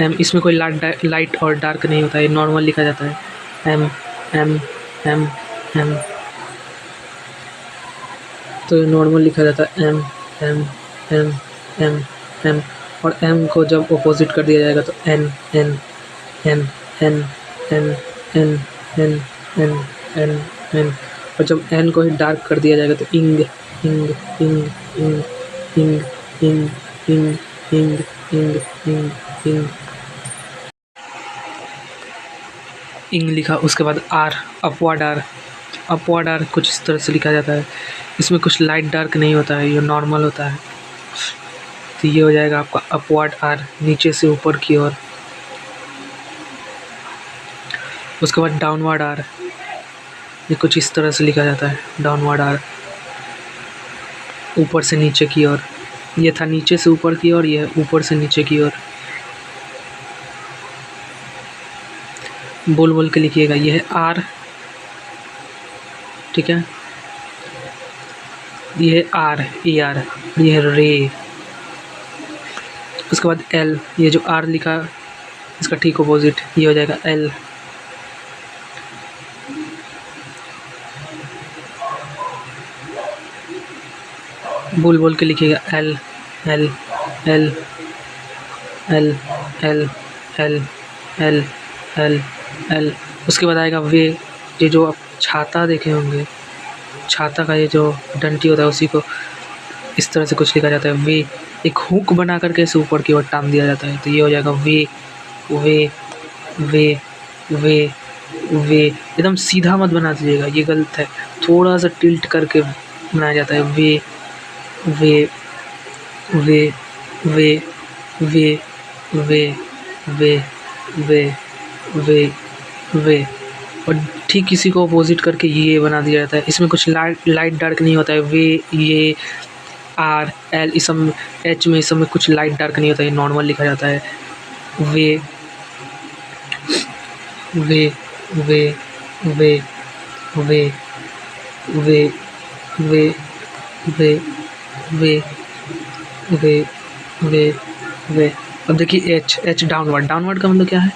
M, इसमें कोई light और डार्क नहीं होता है, नॉर्मल लिखा जाता है। एम एम एम एम, तो नॉर्मल लिखा जाता है M M M M M. और एम को जब अपोजिट कर दिया जाएगा तो N N N N N N N N N N. और जब एन को ही डार्क कर दिया जाएगा तो इंग इंग इंग इंग इंग इंग इंग इंग इंग इंग इंग इंग लिखा। उसके बाद R, upward R. Upward R कुछ इस तरह से लिखा जाता है, इसमें कुछ लाइट डार्क नहीं होता है, ये नॉर्मल होता है। तो ये हो जाएगा आपका अपवर्ड आर, नीचे से ऊपर की ओर। उसके बाद डाउनवर्ड आर, ये कुछ इस तरह से लिखा जाता है, डाउनवर्ड आर, ऊपर से नीचे की ओर। ये था नीचे से ऊपर की ओर, ये ऊपर से नीचे की ओर। बोल बोल के लिखिएगा। ये है आर, ठीक है, ये है आर, ए आर, ये है रे। उसके बाद एल, ये जो आर लिखा इसका ठीक अपोजिट, ये हो जाएगा एल। बोल बोल के लिखिएगा L L L L L L L L L. उसके बाद आएगा वे, ये जो आप छाता देखे होंगे, छाता का ये जो डंटी होता है उसी को इस तरह से कुछ लिखा जाता है। वे एक हुक बना करके इसे ऊपर की ओर टांग दिया जाता है, तो ये हो जाएगा वे वे वे वे वे। एकदम सीधा मत बना दीजिएगा, ये गलत है, थोड़ा सा टिल्ट करके बनाया जाता है। वे वे वे वे वे वे वे वे वे वे। और ठीक इसी को अपोजिट करके ये बना दिया जाता है, इसमें कुछ लाइट डार्क नहीं होता है। वे, ये, आर, एल, इस सब एच में, इस सब में कुछ लाइट डार्क नहीं होता है, नॉर्मल लिखा जाता है। वे वे वे वे वे वे वे वे वे वे वे वे। अब देखिए एच डाउनवर्ड, डाउनवर्ड का मतलब क्या है,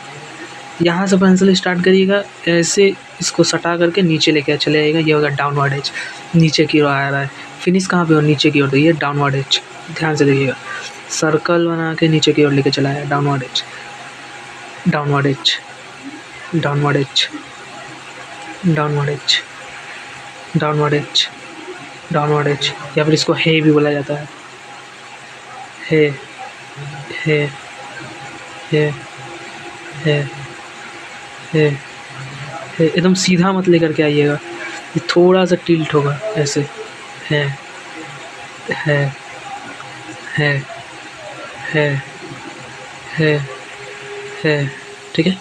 यहाँ से पेंसिल स्टार्ट करिएगा, ऐसे इसको सटा करके नीचे लेके चले आएगा, ये होगा डाउनवर्ड एच, नीचे की ओर आ रहा है। फिनिश कहाँ पे हो, नीचे की ओर, तो ये डाउनवर्ड एच, ध्यान से देखिएगा, सर्कल बना के नीचे की ओर लेके चला है, downward H downward H downward H downward H downward H downward H. या फिर इसको हे भी बोला जाता है, हे हे हे हे हे हे। एकदम सीधा मत लेकर के आइएगा, ये थोड़ा सा टिल्ट होगा ऐसे, है है है है है है, ठीक है।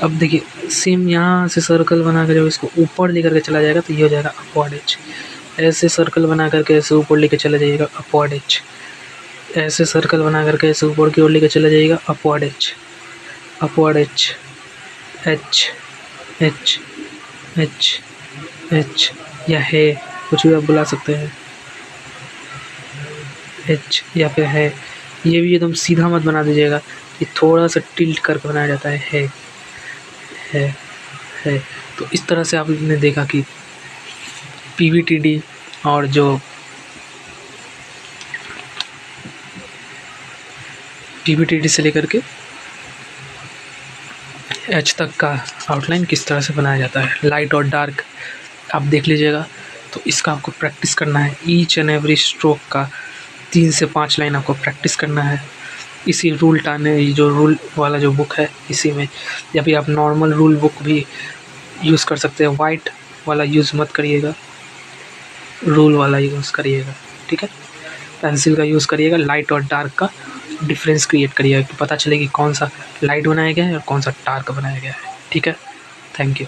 अब देखिए सेम यहाँ से सर्कल बना कर जब इसको ऊपर लेकर के चला जाएगा तो ये हो जाएगा अपवर्ड एच। ऐसे सर्कल बना करके ऐसे ऊपर लेके चला जाइएगा, अपवर्ड एच। ऐसे सर्कल बना करके ऐसे ऊपर की ओर लेके चला जाइएगा, upward H upward H H H H H. या है, कुछ भी आप बुला सकते हैं, एच या फिर है। ये भी एकदम सीधा मत बना दीजिएगा, ये थोड़ा सा टिल्ट करके बनाया जाता है है। तो इस तरह से आपने देखा कि पीवीटीडी और जो पीवीटीडी से लेकर के एच तक का आउटलाइन किस तरह से बनाया जाता है, लाइट और डार्क आप देख लीजिएगा। तो इसका आपको प्रैक्टिस करना है, ईच एंड एवरी स्ट्रोक का 3 से 5 लाइन आपको प्रैक्टिस करना है। इसी रूल टाने, ये जो रूल वाला जो बुक है इसी में, या फिर आप नॉर्मल रूल बुक भी यूज़ कर सकते हैं। वाइट वाला यूज़ मत करिएगा, रूल वाला यूज़ करिएगा, ठीक है। पेंसिल का यूज़ करिएगा, लाइट और डार्क का डिफरेंस क्रिएट करिएगा कि पता चले कि कौन सा लाइट बनाया गया है और कौन सा डार्क बनाया गया है, ठीक है। Thank you.